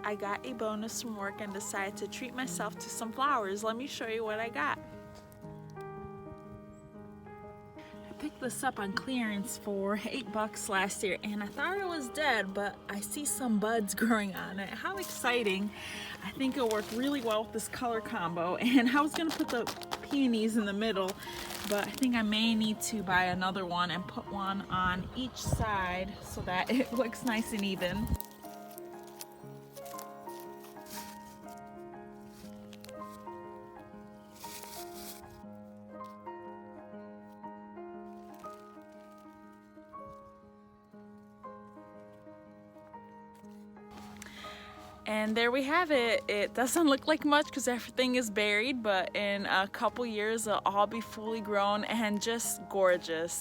I got a bonus from work and decided to treat myself to some flowers. Let me show you what I got. I picked this up on clearance for $8 last year and I thought it was dead, but I see some buds growing on it. How exciting. I think it'll work really well with this color combo, and I was gonna put the peonies in the middle, but I think I may need to buy another one and put one on each side so that it looks nice and even. And there we have it. It doesn't look like much because everything is buried, but in a couple years it'll all be fully grown and just gorgeous.